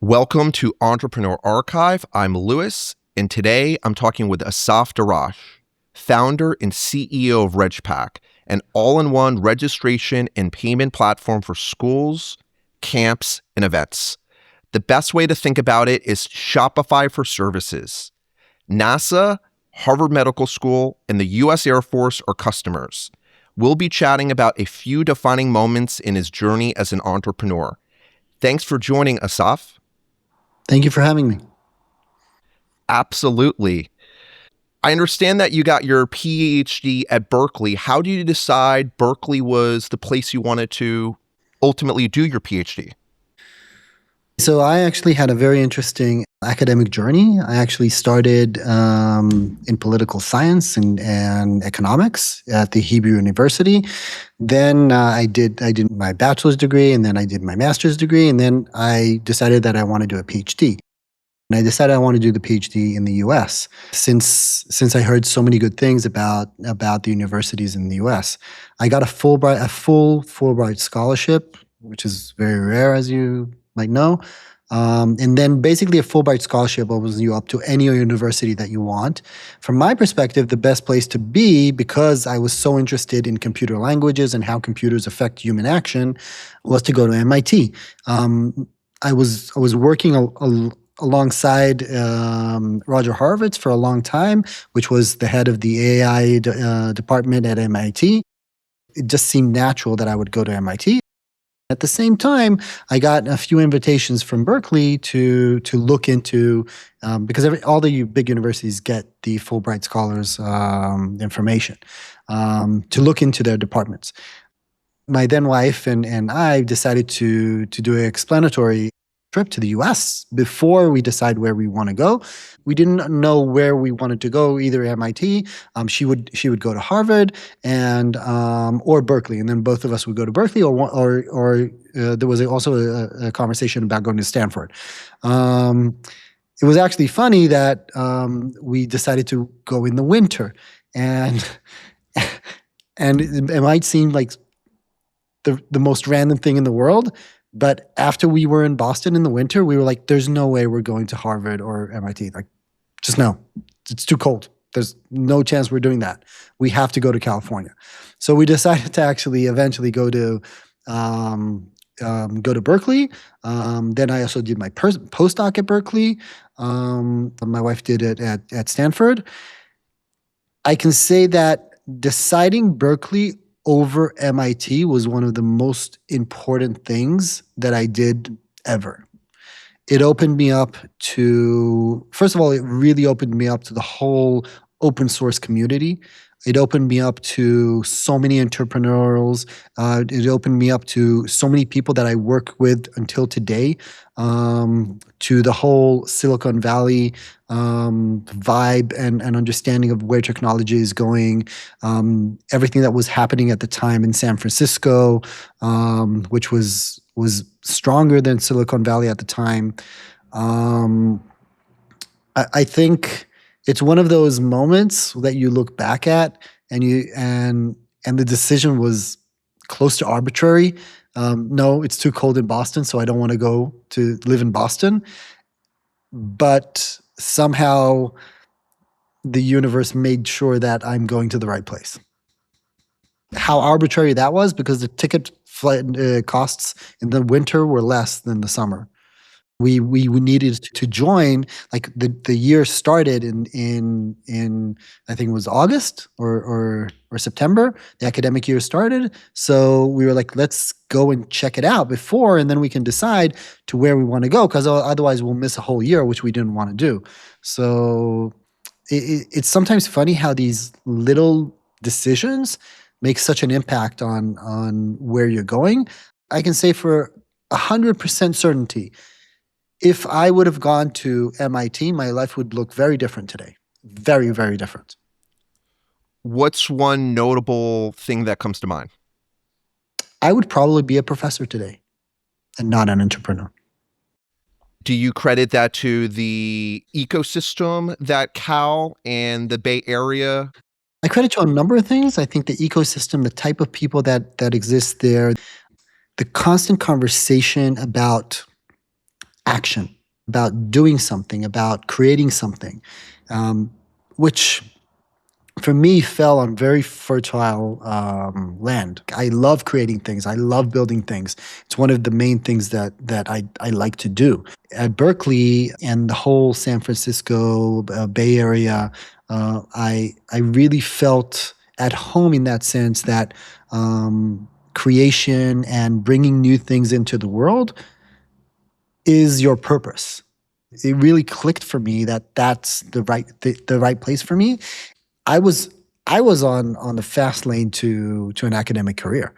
Welcome to Entrepreneur Archive. I'm Louis, and today I'm talking with Asaf Darash, founder and CEO of Regpack, an all-in-one registration and payment platform for schools, camps, and events. The best way to think about it is Shopify for services. NASA, Harvard Medical School, and the U.S. Air Force are customers. We'll be chatting about a few defining moments in his journey as an entrepreneur. Thanks for joining, Asaf. Thank you for having me. Absolutely. I understand that you got your PhD at Berkeley. How did you decide Berkeley was the place you wanted to ultimately do your PhD? So I actually had a very interesting academic journey. I actually started in political science and economics at the Hebrew University. Then I did my bachelor's degree, and then I did my master's degree, and then I decided that I want to do a PhD. And I decided I want to do the PhD in the U.S. Since I heard so many good things about the universities in the U.S. I got a full Fulbright scholarship, which is very rare, as you might know. And then basically a Fulbright scholarship opens you up to any university that you want. From my perspective, the best place to be, because I was so interested in computer languages and how computers affect human action, was to go to MIT. I was working alongside Roger Horowitz for a long time, which was the head of the AI department at MIT. It just seemed natural that I would go to MIT. At the same time, I got a few invitations from Berkeley to look into, because all the big universities get the Fulbright Scholars information, to look into their departments. My then wife and I decided to do an explanatory trip to the US before we decide where we want to go. We didn't know where we wanted to go, either MIT. She would go to Harvard and or Berkeley, and then both of us would go to Berkeley, or there was also a conversation about going to Stanford. It was actually funny that we decided to go in the winter, and it might seem like the most random thing in the world. But after we were in Boston in the winter, we were like, there's no way we're going to Harvard or MIT. Like, just no. It's too cold. There's no chance we're doing that. We have to go to California. So we decided to actually eventually go to Berkeley. Then I also did my postdoc at Berkeley. My wife did it at Stanford. I can say that deciding Berkeley over MIT was one of the most important things that I did ever. It opened me up to, first of all, it really opened me up to the whole open source community. It opened me up to so many entrepreneurs. It opened me up to so many people that I work with until today, to the whole Silicon Valley vibe and understanding of where technology is going, everything that was happening at the time in San Francisco, which was stronger than Silicon Valley at the time. I think it's one of those moments that you look back at and the decision was close to arbitrary. No, it's too cold in Boston, so I don't want to go to live in Boston. But somehow the universe made sure that I'm going to the right place. How arbitrary that was, because the ticket flight costs in the winter were less than the summer. We needed to join, like the year started in I think it was August or September. The academic year started, so we were like, let's go and check it out before, and then we can decide to where we want to go, because otherwise we'll miss a whole year, which we didn't want to do. So it's sometimes funny how these little decisions make such an impact on where you're going. I can say for 100% certainty, if I would have gone to MIT, my life would look very different today. Very, very different. What's one notable thing that comes to mind? I would probably be a professor today and not an entrepreneur. Do you credit that to the ecosystem that Cal and the Bay Area? I credit to a number of things. I think the ecosystem, the type of people that exist there, the constant conversation about action, about doing something, about creating something, which for me fell on very fertile land. I love creating things. I love building things. It's one of the main things that I like to do. At Berkeley and the whole San Francisco Bay Area, I really felt at home in that sense that creation and bringing new things into the world is your purpose. It really clicked for me that that's the right place for me. I was I was on the fast lane to an academic career.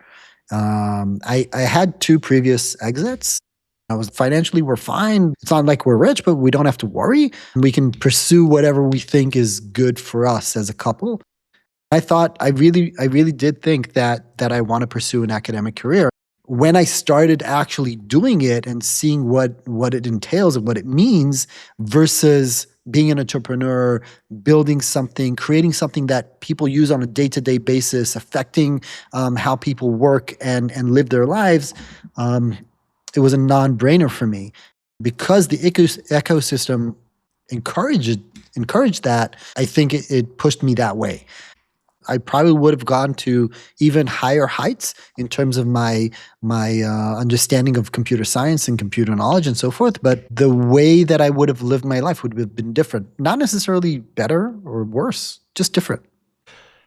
I had two previous exits. I was financially we're fine. It's not like we're rich, but we don't have to worry. We can pursue whatever we think is good for us as a couple. I really did think that I want to pursue an academic career. When I started actually doing it and seeing what it entails and what it means versus being an entrepreneur, building something, creating something that people use on a day-to-day basis, affecting how people work and live their lives, it was a non-brainer for me. Because the ecosystem encouraged that, I think it pushed me that way. I probably would have gone to even higher heights in terms of my understanding of computer science and computer knowledge and so forth. But the way that I would have lived my life would have been different. Not necessarily better or worse, just different.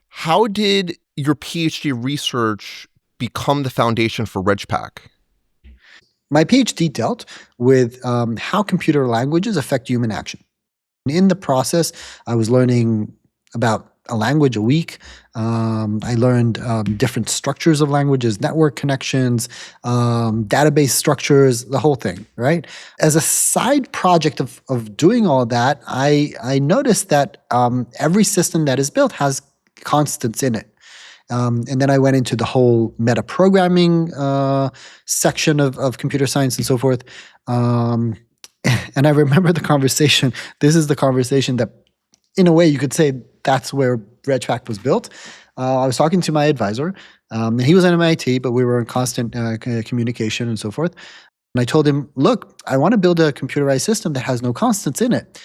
How did your PhD research become the foundation for Regpack? My PhD dealt with how computer languages affect human action. In the process, I was learning about a language a week. I learned different structures of languages, network connections, database structures, the whole thing, right? As a side project of doing all that, I noticed that every system that is built has constants in it. And then I went into the whole meta-programming section of computer science and so forth. And I remember the conversation. This is the conversation that, in a way, you could say that's where Regpack was built. I was talking to my advisor, and he was at MIT, but we were in constant communication and so forth. And I told him, look, I want to build a computerized system that has no constants in it.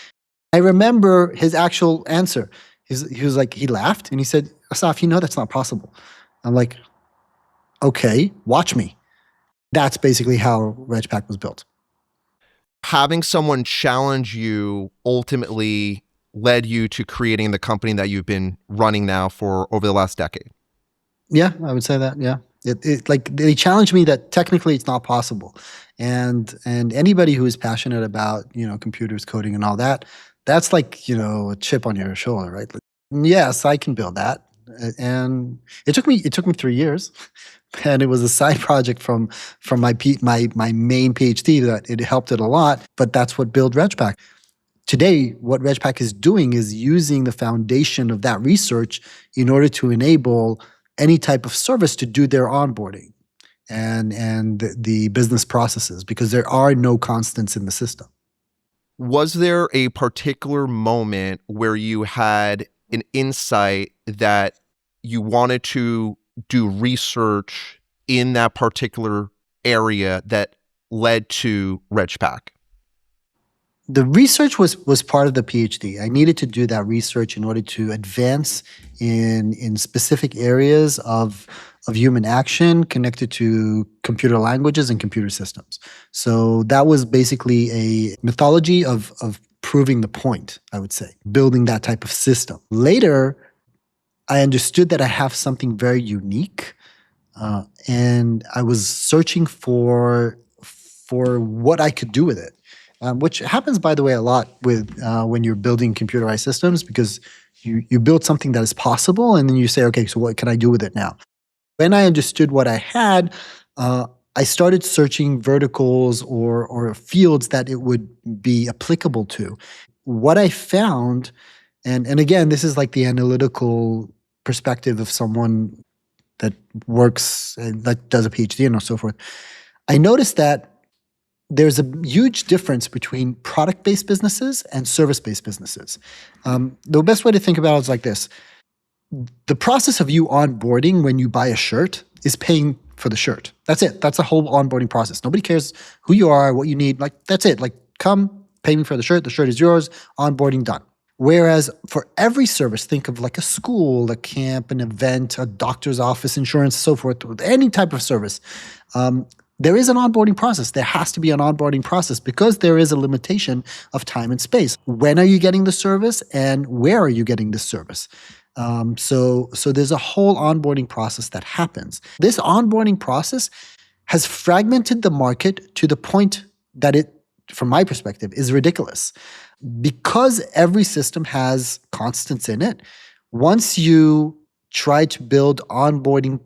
I remember his actual answer. He was like, he laughed, and he said, Asaf, you know that's not possible. I'm like, okay, watch me. That's basically how Regpack was built. Having someone challenge you ultimately led you to creating the company that you've been running now for over the last decade. Yeah, I would say that. Yeah, like they challenged me that technically it's not possible, and anybody who is passionate about computers, coding, and all that, that's like a chip on your shoulder, right? Like, yes, I can build that, and it took me 3 years, and it was a side project from my main PhD that it helped it a lot, but that's what built Regpack. Today, what Regpack is doing is using the foundation of that research in order to enable any type of service to do their onboarding and the business processes, because there are no constants in the system. Was there a particular moment where you had an insight that you wanted to do research in that particular area that led to Regpack? The research was part of the PhD. I needed to do that research in order to advance in specific areas of human action connected to computer languages and computer systems. So that was basically a methodology of proving the point, I would say, building that type of system. Later, I understood that I have something very unique, and I was searching for what I could do with it. Which happens, by the way, a lot with when you're building computerized systems, because you build something that is possible, and then you say, okay, so what can I do with it now? When I understood what I had, I started searching verticals or fields that it would be applicable to. What I found, and again, this is like the analytical perspective of someone that works, that does a PhD and so forth. I noticed that there's a huge difference between product-based businesses and service-based businesses. The best way to think about it is like this. The process of you onboarding when you buy a shirt is paying for the shirt. That's it. That's the whole onboarding process. Nobody cares who you are, what you need. Like, that's it. Like, come, pay me for the shirt. The shirt is yours. Onboarding done. Whereas for every service, think of like a school, a camp, an event, a doctor's office, insurance, so forth, any type of service. There is an onboarding process. There has to be an onboarding process because there is a limitation of time and space. When are you getting the service and where are you getting the service? So there's a whole onboarding process that happens. This onboarding process has fragmented the market to the point that it, from my perspective, is ridiculous. Because every system has constants in it, once you try to build onboarding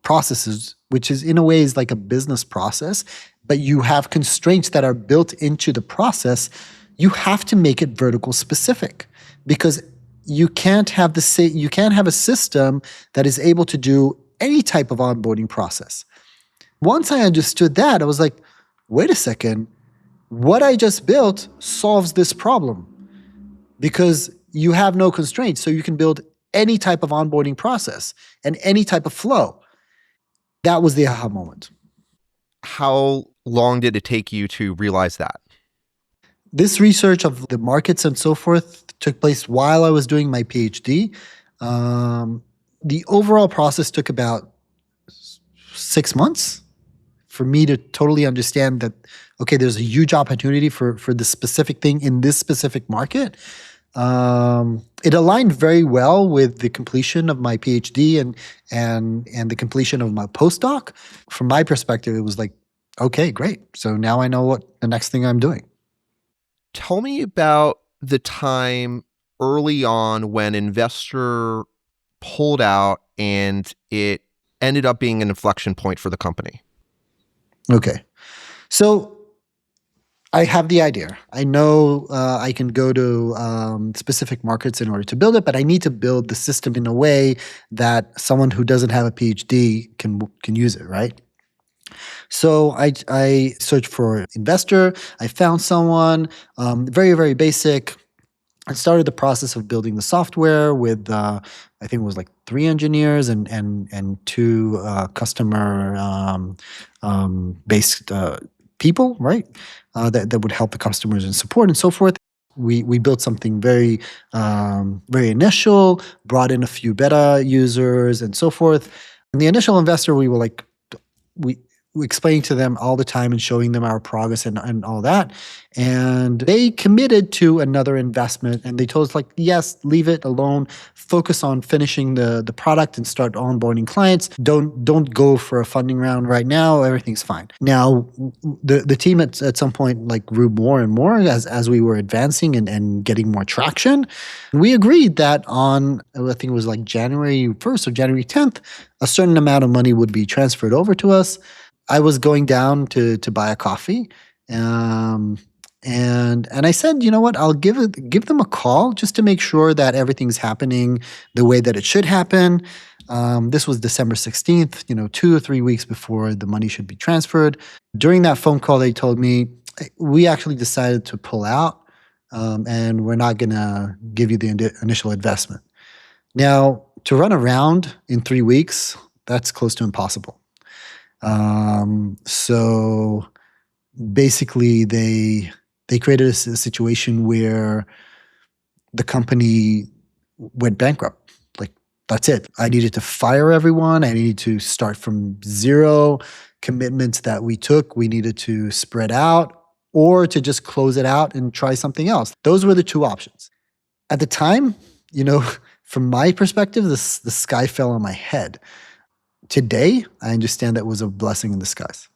processes, which is in a way is like a business process, but you have constraints that are built into the process, you have to make it vertical specific because you can't have a system that is able to do any type of onboarding process. Once I understood that, I was like, wait a second, what I just built solves this problem because you have no constraints. So you can build any type of onboarding process and any type of flow. That was the aha moment. How long did it take you to realize that? This research of the markets and so forth took place while I was doing my PhD. The overall process took about 6 months for me to totally understand that, okay, there's a huge opportunity for this specific thing in this specific market. It aligned very well with the completion of my PhD and the completion of my postdoc. From my perspective, it was like, okay, great. So now I know what the next thing I'm doing. Tell me about the time early on when investor pulled out and it ended up being an inflection point for the company. Okay. So I have the idea. I know I can go to specific markets in order to build it, but I need to build the system in a way that someone who doesn't have a PhD can use it, right? So I searched for investor. I found someone, very, very basic. I started the process of building the software with, I think it was like 3 engineers and 2 customer based people, right? That would help the customers and support and so forth. We built something very very initial, brought in a few beta users and so forth. And the initial investor, we were like, we explaining to them all the time and showing them our progress and all that. And they committed to another investment and they told us like, yes, leave it alone. Focus on finishing the product and start onboarding clients. Don't go for a funding round right now. Everything's fine. Now, the team at some point like grew more and more as we were advancing and getting more traction. We agreed that on, I think it was like January 1st or January 10th, a certain amount of money would be transferred over to us. I was going down to buy a coffee, and I said, you know what? I'll give them a call just to make sure that everything's happening the way that it should happen. This was December 16th, 2 or 3 weeks before the money should be transferred. During that phone call, they told me we actually decided to pull out, and we're not going to give you the initial investment. Now, to run around in 3 weeks, that's close to impossible. So basically they created a situation where the company went bankrupt. Like, that's it. I needed to fire everyone. I needed to start from zero. Commitments that we took, we needed to spread out or to just close it out and try something else. Those were the 2 options. At the time, from my perspective, the sky fell on my head. Today, I understand that was a blessing in disguise.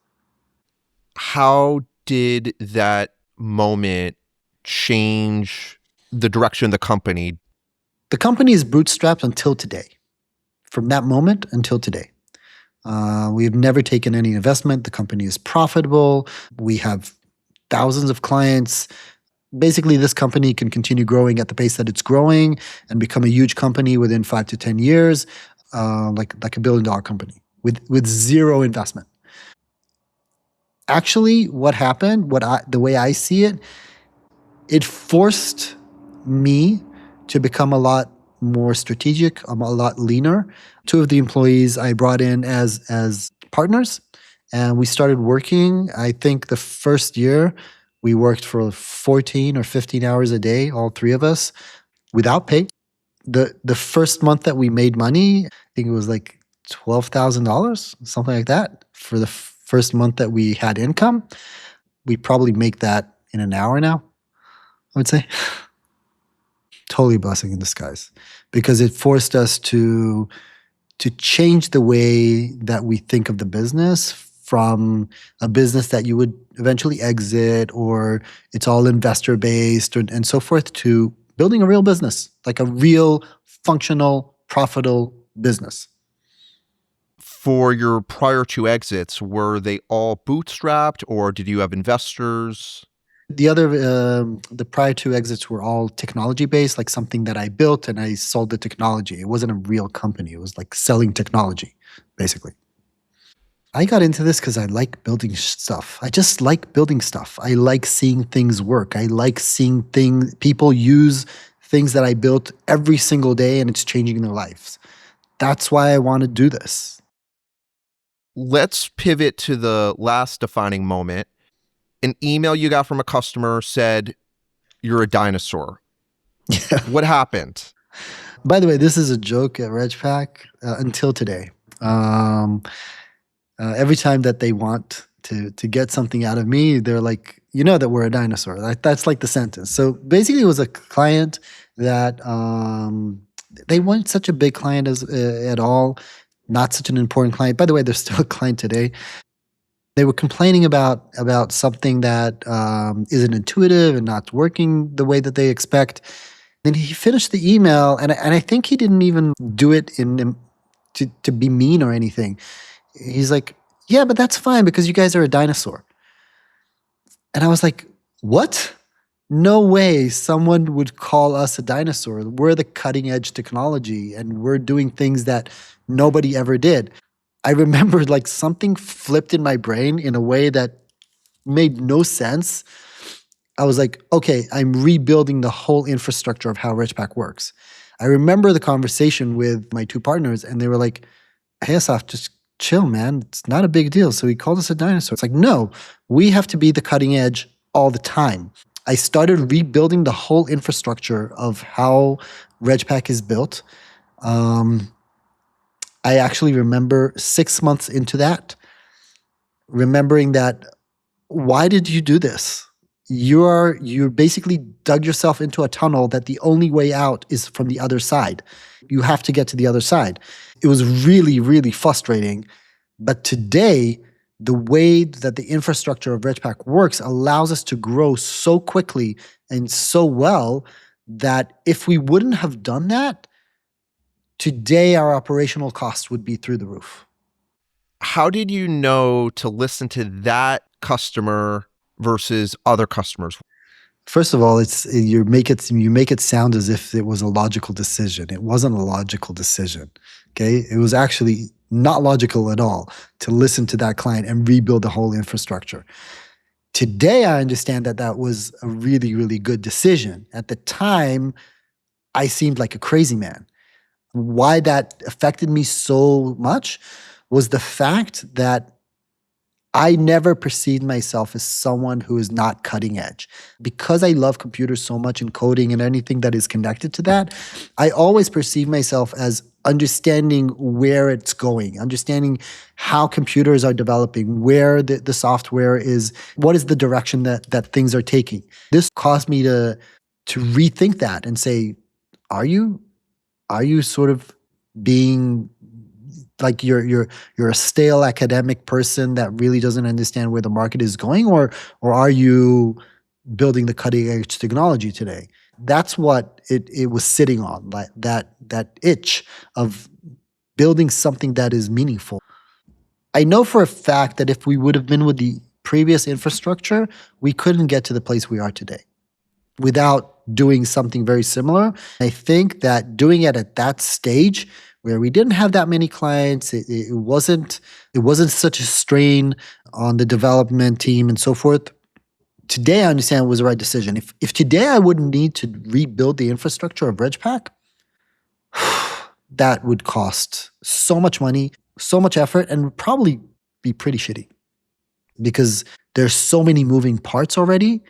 How did that moment change the direction of the company? The company is bootstrapped until today. From that moment until today. We have never taken any investment. The company is profitable. We have thousands of clients. Basically, this company can continue growing at the pace that it's growing and become a huge company within 5 to 10 years. Like $1 billion company with zero investment. Actually, what happened, the way I see it, it forced me to become a lot more strategic, a lot leaner. 2 of the employees I brought in as partners. And we started working. I think the first year we worked for 14 or 15 hours a day, all three of us, without pay. The first month that we made money, I think it was like $12,000, something like that, for the first month that we had income. We probably make that in an hour now, I would say. Totally a blessing in disguise, because it forced us to change the way that we think of the business, from a business that you would eventually exit, or it's all investor based, and so forth, to building a real business, like a real functional, profitable business. For your prior two exits, were they all bootstrapped or did you have investors? The prior two exits were all technology based, like something that I built and I sold the technology. It wasn't a real company. It was like selling technology, basically. I got into this because I like building stuff. I just like building stuff. I like seeing things work. I like seeing people use things that I built every single day, and it's changing their lives. That's why I want to do this. Let's pivot to the last defining moment. An email you got from a customer said, "You're a dinosaur." Yeah. What happened? By the way, this is a joke at Regpack until today. Um, every time that they want to get something out of me, they're like, "You know that we're a dinosaur." That's like the sentence. So basically, it was a client that they weren't such a big client at all, not such an important client. By the way, they're still a client today. They were complaining about something that isn't intuitive and not working the way that they expect. Then he finished the email, and I think he didn't even do it to be mean or anything. He's like, "Yeah, but that's fine because you guys are a dinosaur." And I was like, "What? No way someone would call us a dinosaur. We're the cutting edge technology and we're doing things that nobody ever did." I remember like something flipped in my brain in a way that made no sense. I was like, okay, I'm rebuilding the whole infrastructure of how Regpack works. I remember the conversation with my two partners, and they were like, "Hey, Asaf, just chill, man. It's not a big deal." So he called us a dinosaur. It's like, no, we have to be the cutting edge all the time. I started rebuilding the whole infrastructure of how Regpack is built. I actually remember 6 months into that, remembering that, why did you do this? You basically dug yourself into a tunnel that the only way out is from the other side. You have to get to the other side. It was really, really frustrating. But today, the way that the infrastructure of Regpack works allows us to grow so quickly and so well that if we wouldn't have done that, today our operational costs would be through the roof. How did you know to listen to that customer versus other customers? First of all, you make it sound as if it was a logical decision. It wasn't a logical decision. Okay, it was actually not logical at all to listen to that client and rebuild the whole infrastructure. Today, I understand that that was a really, really good decision. At the time, I seemed like a crazy man. Why that affected me so much was the fact that I never perceived myself as someone who is not cutting edge. Because I love computers so much and coding and anything that is connected to that, I always perceive myself as understanding where it's going, understanding how computers are developing, where the software is, what is the direction that things are taking. This caused me to rethink that and say, are you sort of being like you're a stale academic person that really doesn't understand where the market is going, or are you building the cutting edge technology today? That's what it was sitting on, like that itch of building something that is meaningful. I know for a fact that if we would have been with the previous infrastructure, we couldn't get to the place we are today without doing something very similar. I think that doing it at that stage where we didn't have that many clients, it wasn't such a strain on the development team and so forth. Today, I understand it was the right decision. If today I wouldn't need to rebuild the infrastructure of Regpack, that would cost so much money, so much effort, and probably be pretty shitty because there's so many moving parts already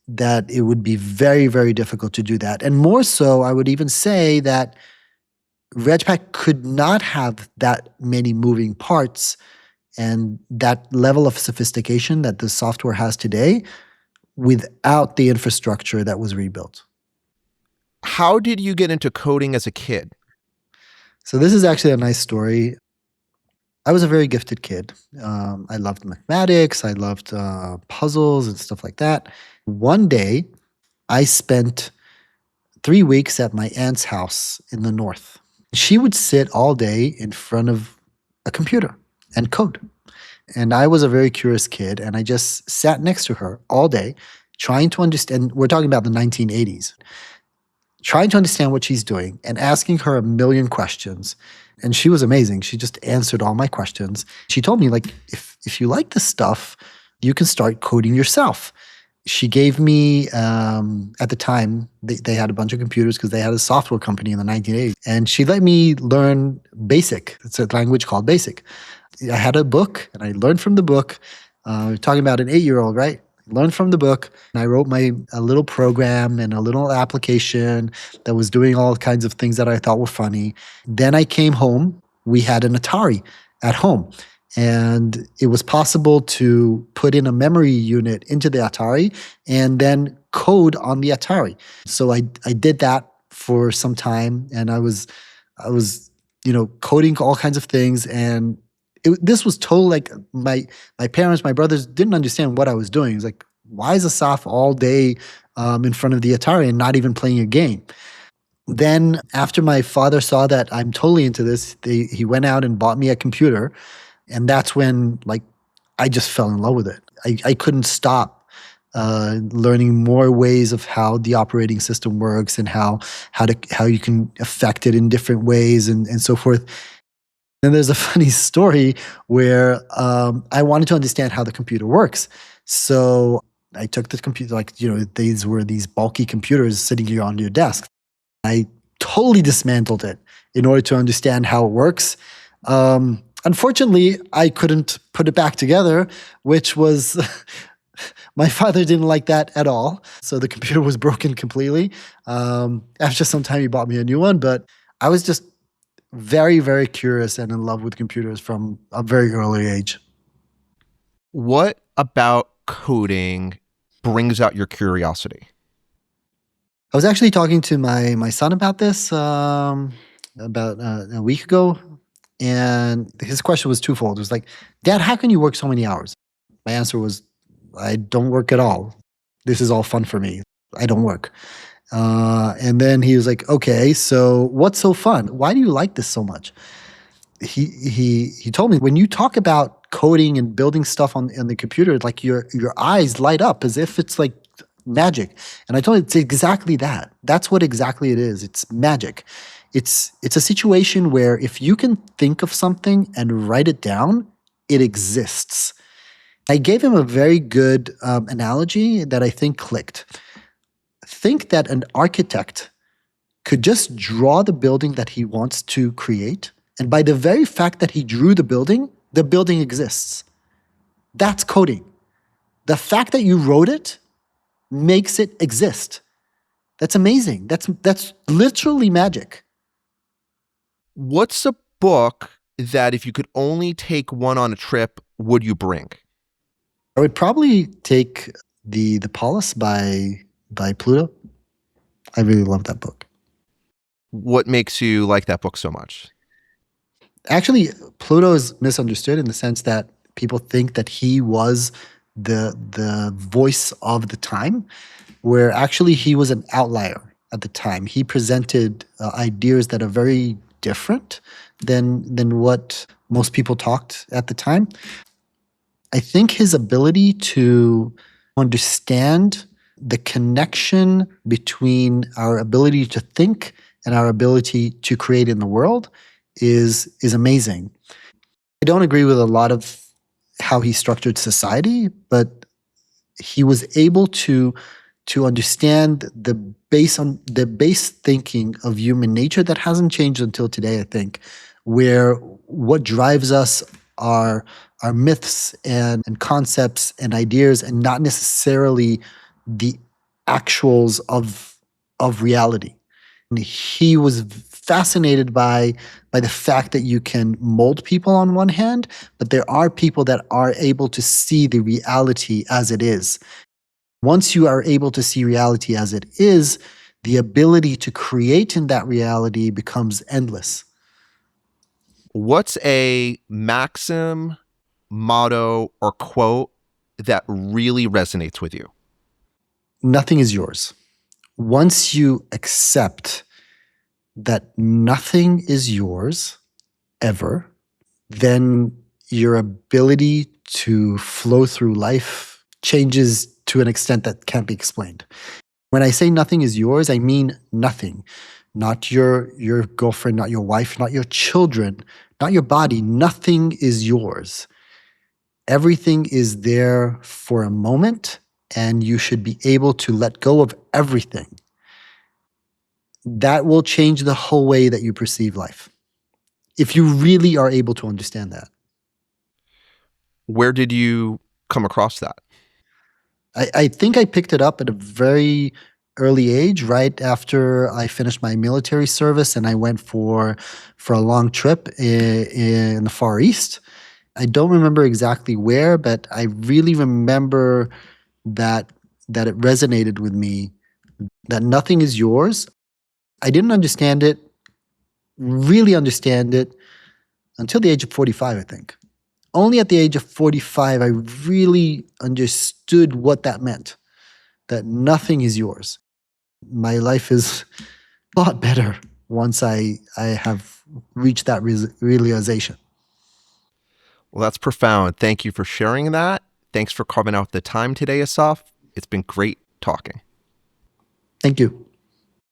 that it would be very, very difficult to do that. And more so, I would even say that Regpack could not have that many moving parts and that level of sophistication that the software has today without the infrastructure that was rebuilt. How did you get into coding as a kid? So this is actually a nice story. I was a very gifted kid. I loved mathematics. I loved puzzles and stuff like that. One day, I spent 3 weeks at my aunt's house in the north. She would sit all day in front of a computer and code. And I was a very curious kid, and I just sat next to her all day trying to understand. We're talking about the 1980s. Trying to understand what she's doing and asking her a million questions. And she was amazing. She just answered all my questions. She told me, like, if you like this stuff, you can start coding yourself. She gave me, at the time, they had a bunch of computers because they had a software company in the 1980s. And she let me learn BASIC. It's a language called BASIC. I had a book, and I learned from the book. We're talking about an 8-year-old, right? Learned from the book, and I wrote a little program and a little application that was doing all kinds of things that I thought were funny. Then I came home. We had an Atari at home, and it was possible to put in a memory unit into the Atari and then code on the Atari. So I did that for some time, and I was coding all kinds of things. And this was total, like, my parents, my brothers didn't understand what I was doing. It was like, why is Asaf all day in front of the Atari and not even playing a game? Then after my father saw that I'm totally into this, he went out and bought me a computer. And that's when, like, I just fell in love with it. I couldn't stop learning more ways of how the operating system works and how you can affect it in different ways and so forth. And there's a funny story where I wanted to understand how the computer works. So I took the computer, these were these bulky computers sitting here on your desk. I totally dismantled it in order to understand how it works. Unfortunately, I couldn't put it back together, which was my father didn't like that at all. So the computer was broken completely. After some time, he bought me a new one, but I was just very, very curious and in love with computers from a very early age. What about coding brings out your curiosity? I was actually talking to my son about this about a week ago, and his question was twofold. It was like, Dad, how can you work so many hours? My answer was, I don't work at all. This is all fun for me. I don't work. And then he was like, okay, so what's so fun? Why do you like this so much? He told me, when you talk about coding and building stuff on the computer, like your eyes light up as if it's like magic. And I told him, it's exactly that. That's what exactly it is. It's magic. It's a situation where if you can think of something and write it down, it exists. I gave him a very good analogy that I think clicked. Think that an architect could just draw the building that he wants to create, and by the very fact that he drew the building exists. That's coding. The fact that you wrote it makes it exist. That's amazing. That's literally magic. What's a book that if you could only take one on a trip, would you bring? I would probably take the Polis by Pluto. I really love that book. What makes you like that book so much? Actually, Pluto is misunderstood in the sense that people think that he was the voice of the time, where actually he was an outlier at the time. He presented ideas that are very different than what most people talked at the time. I think his ability to understand the connection between our ability to think and our ability to create in the world is amazing. I don't agree with a lot of how he structured society, but he was able to understand the base thinking of human nature that hasn't changed until today, I think, where what drives us are are myths and concepts and ideas, and not necessarily the actuals of reality. And he was fascinated by the fact that you can mold people on one hand, but there are people that are able to see the reality as it is. Once you are able to see reality as it is, the ability to create in that reality becomes endless. What's a maxim, motto, or quote that really resonates with you? Nothing is yours. Once you accept that nothing is yours ever, then your ability to flow through life changes to an extent that can't be explained. When I say nothing is yours, I mean nothing. Not your girlfriend, not your wife, not your children, not your body. Nothing is yours. Everything is there for a moment, and you should be able to let go of everything. That will change the whole way that you perceive life, if you really are able to understand that. Where did you come across that? I think I picked it up at a very early age, right after I finished my military service, and I went for a long trip in the Far East. I don't remember exactly where, but I really remember that it resonated with me, that nothing is yours. I didn't really understand it until the age of 45, I think. Only at the age of 45, I really understood what that meant, that nothing is yours. My life is a lot better once I have reached that realization. Well, that's profound. Thank you for sharing that. Thanks for carving out the time today, Asaf. It's been great talking. Thank you.